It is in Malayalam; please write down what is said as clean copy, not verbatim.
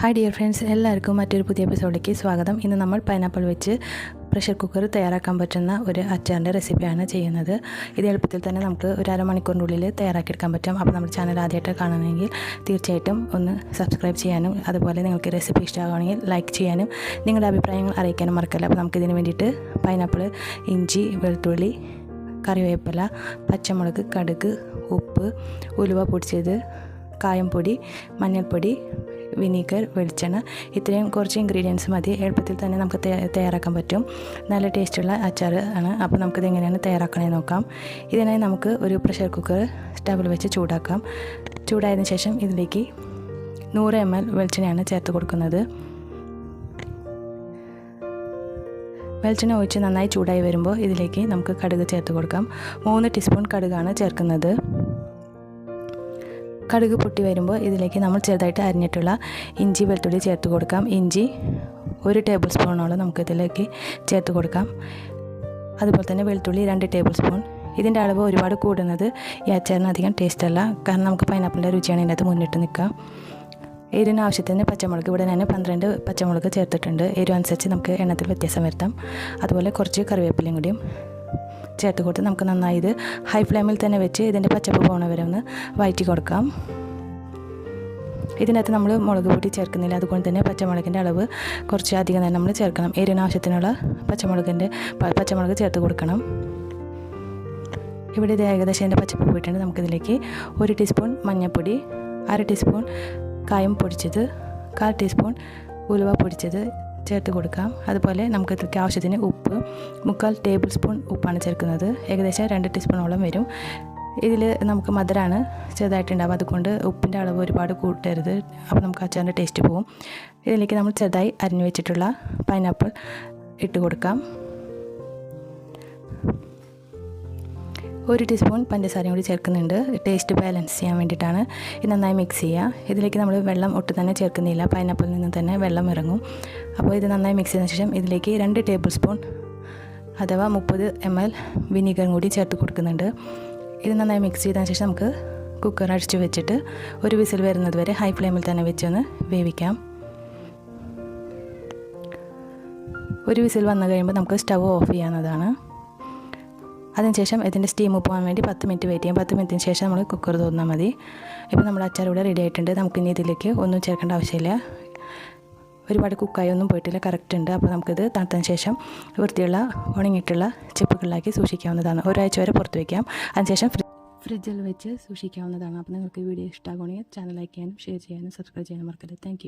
ഹായ് ഡിയർ ഫ്രണ്ട്സ്, എല്ലാവർക്കും മറ്റൊരു പുതിയ എപ്പിസോഡിലേക്ക് സ്വാഗതം. ഇന്ന് നമ്മൾ പൈനാപ്പിൾ വെച്ച് പ്രഷർ കുക്കർ തയ്യാറാക്കാൻ പറ്റുന്ന ഒരു അച്ചാറിൻ്റെ റെസിപ്പിയാണ് ചെയ്യുന്നത്. ഇത് എളുപ്പത്തിൽ തന്നെ നമുക്ക് ഒരു അരമണിക്കൂറിനുള്ളിൽ തയ്യാറാക്കിയെടുക്കാൻ പറ്റും. അപ്പോൾ നമ്മുടെ ചാനൽ ആദ്യമായിട്ട് കാണണമെങ്കിൽ തീർച്ചയായിട്ടും ഒന്ന് സബ്സ്ക്രൈബ് ചെയ്യാനും അതുപോലെ നിങ്ങൾക്ക് റെസിപ്പി ഇഷ്ടമാവുകയാണെങ്കിൽ ലൈക്ക് ചെയ്യാനും നിങ്ങളുടെ അഭിപ്രായങ്ങൾ അറിയിക്കാനും മറക്കല്ല. അപ്പോൾ നമുക്കിതിന് വേണ്ടിയിട്ട് പൈനാപ്പിൾ, ഇഞ്ചി, വെളുത്തുള്ളി, കറിവേപ്പില, പച്ചമുളക്, കടുക്, ഉപ്പ്, ഉലുവ പൊടിച്ചത്, കായംപൊടി, മഞ്ഞൾപ്പൊടി, വിനീഗർ, വെളിച്ചെണ്ണ, ഇത്രയും കുറച്ച് ഇൻഗ്രീഡിയൻസ് മതി. എളുപ്പത്തിൽ തന്നെ നമുക്ക് തയ്യാറാക്കാൻ പറ്റും. നല്ല ടേസ്റ്റുള്ള അച്ചാർ ആണ്. അപ്പോൾ നമുക്കിത് എങ്ങനെയാണ് തയ്യാറാക്കണമെന്ന് നോക്കാം. ഇതിനായി നമുക്ക് ഒരു പ്രഷർ കുക്കർ സ്റ്റവിൽ വെച്ച് ചൂടാക്കാം. ചൂടായതിനു ശേഷം ഇതിലേക്ക് 100 ml വെളിച്ചെണ്ണയാണ് ചേർത്ത് കൊടുക്കുന്നത്. വെളിച്ചെണ്ണ ഒഴിച്ച് നന്നായി ചൂടായി വരുമ്പോൾ ഇതിലേക്ക് നമുക്ക് കടുക് ചേർത്ത് കൊടുക്കാം. 3 ടീസ്പൂൺ കടുകാണ് ചേർക്കുന്നത്. കടുക് പൊട്ടി വരുമ്പോൾ ഇതിലേക്ക് നമ്മൾ ചെറുതായിട്ട് അരിഞ്ഞിട്ടുള്ള ഇഞ്ചി, വെളുത്തുള്ളി ചേർത്ത് കൊടുക്കാം. ഇഞ്ചി 1 ടേബിൾ സ്പൂണോളം നമുക്കിതിലേക്ക് ചേർത്ത് കൊടുക്കാം. അതുപോലെ തന്നെ വെളുത്തുള്ളി 2 ടേബിൾ സ്പൂൺ. ഇതിൻ്റെ അളവ് ഒരുപാട് കൂടുന്നത് ഈ അച്ചാറിന് അധികം ടേസ്റ്റ് അല്ല, കാരണം നമുക്ക് പൈനാപ്പിളിൻ്റെ രുചിയാണ് ഇതിനകത്ത് മുന്നിട്ട് നിൽക്കുക. എരിവിന് ആവശ്യത്തിന് പച്ചമുളക്, ഇവിടെ ഞാൻ 12 പച്ചമുളക് ചേർത്തിട്ടുണ്ട്. എരിവ് അനുസരിച്ച് നമുക്ക് എണ്ണത്തിൽ വ്യത്യാസം വരുത്താം. അതുപോലെ കുറച്ച് കറിവേപ്പിലയും കൂടിയും ചേർത്ത് കൊടുത്ത് നമുക്ക് നന്നായി ഇത് ഹൈ ഫ്ലെയിമിൽ തന്നെ വെച്ച് ഇതിൻ്റെ പച്ചപ്പ് പോകണ വരെ ഒന്ന് വഴറ്റി കൊടുക്കാം. ഇതിനകത്ത് നമ്മൾ മുളക് പൊടി ചേർക്കുന്നില്ല, അതുകൊണ്ട് തന്നെ പച്ചമുളകിൻ്റെ അളവ് കുറച്ച് അധികം തന്നെ നമ്മൾ ചേർക്കണം. എരിവിന് ആവശ്യത്തിനുള്ള പച്ചമുളക് ചേർത്ത് കൊടുക്കണം. ഇവിടെ ഇത് ഏകദേശം ഇതിൻ്റെ പച്ചപ്പ് പോയിട്ടുണ്ട്. നമുക്കിതിലേക്ക് 1 ടീസ്പൂൺ മഞ്ഞൾപ്പൊടി, 1/2 ടീസ്പൂൺ കായം പൊടിച്ചത്, 1/4 ടീസ്പൂൺ ഉലുവ പൊടിച്ചത് ചേർത്ത് കൊടുക്കാം. അതുപോലെ നമുക്ക് ഇതിലേക്ക് ആവശ്യത്തിന് ഉപ്പ്, 3/4 ടേബിൾ സ്പൂൺ ഉപ്പാണ് ചേർക്കുന്നത്. ഏകദേശം 2 ടീസ്പൂണോളം വരും. ഇതിൽ നമുക്ക് മധുരമാണ് ചെറുതായിട്ടുണ്ടാവും, അതുകൊണ്ട് ഉപ്പിൻ്റെ അളവ് ഒരുപാട് കൂട്ടരുത്. അപ്പോൾ നമുക്ക് അച്ചാറിൻ്റെ ടേസ്റ്റ് പോകും. ഇതിലേക്ക് നമ്മൾ ചെറുതായി അരിഞ്ഞു വെച്ചിട്ടുള്ള പൈനാപ്പിൾ ഇട്ട് കൊടുക്കാം. 1 ടീസ്പൂൺ പഞ്ചസാരയും കൂടി ചേർക്കുന്നുണ്ട്, ടേസ്റ്റ് ബാലൻസ് ചെയ്യാൻ വേണ്ടിയിട്ടാണ്. ഇത് നന്നായി മിക്സ് ചെയ്യുക. ഇതിലേക്ക് നമ്മൾ വെള്ളം ഒട്ടും തന്നെ ചേർക്കുന്നില്ല, പൈനാപ്പിളിൽ നിന്ന് തന്നെ വെള്ളം ഇറങ്ങും. അപ്പോൾ ഇത് നന്നായി മിക്സ് ചെയ്തതിന് ശേഷം ഇതിലേക്ക് 2 ടേബിൾ സ്പൂൺ അഥവാ 30 ml വിനീഗറും കൂടി ചേർത്ത് കൊടുക്കുന്നുണ്ട്. ഇത് നന്നായി മിക്സ് ചെയ്തതിന് ശേഷം നമുക്ക് കുക്കർ അടിച്ച് വെച്ചിട്ട് ഒരു വിസിൽ വരുന്നത് വരെ ഹൈ ഫ്ലെയിമിൽ തന്നെ വെച്ചൊന്ന് വേവിക്കാം. ഒരു വിസിൽ വന്നു കഴിയുമ്പോൾ നമുക്ക് സ്റ്റവ് ഓഫ് ചെയ്യാവുന്നതാണ്. അതിനുശേഷം ഇതിൻ്റെ സ്റ്റീം പോകാൻ വേണ്ടി 10 മിനിറ്റ് വെയിറ്റ് ചെയ്യാം. 10 മിനിറ്റിന് ശേഷം നമ്മൾ കുക്കർ തുറന്നാൽ മതി. ഇപ്പോൾ നമ്മുടെ അച്ചാർ ഇവിടെ റെഡി ആയിട്ടുണ്ട്. നമുക്കിനി ഇതിലേക്ക് ഒന്നും ചേർക്കേണ്ട ആവശ്യമില്ല. ഒരുപാട് കുക്കായി ഒന്നും പോയിട്ടില്ല, കറക്റ്റ് ഉണ്ട്. അപ്പോൾ നമുക്കിത് തണുത്തതിന് ശേഷം വൃത്തിയുള്ള ഉണങ്ങിയിട്ടുള്ള ചിപ്പുകളിലാക്കി സൂക്ഷിക്കാവുന്നതാണ്. ഒരാഴ്ച വരെ പുറത്ത് വയ്ക്കാം. അതിനുശേഷം ഫ്രിഡ്ജിൽ വെച്ച് സൂക്ഷിക്കാവുന്നതാണ്. അപ്പോൾ നിങ്ങൾക്ക് വീഡിയോ ഇഷ്ടമാകുകയാണെങ്കിൽ ചാനൽ ലൈക്ക് ചെയ്യാനും ഷെയർ ചെയ്യാനും സബ്സ്ക്രൈബ് ചെയ്യാനും മറക്കരുത്. താങ്ക്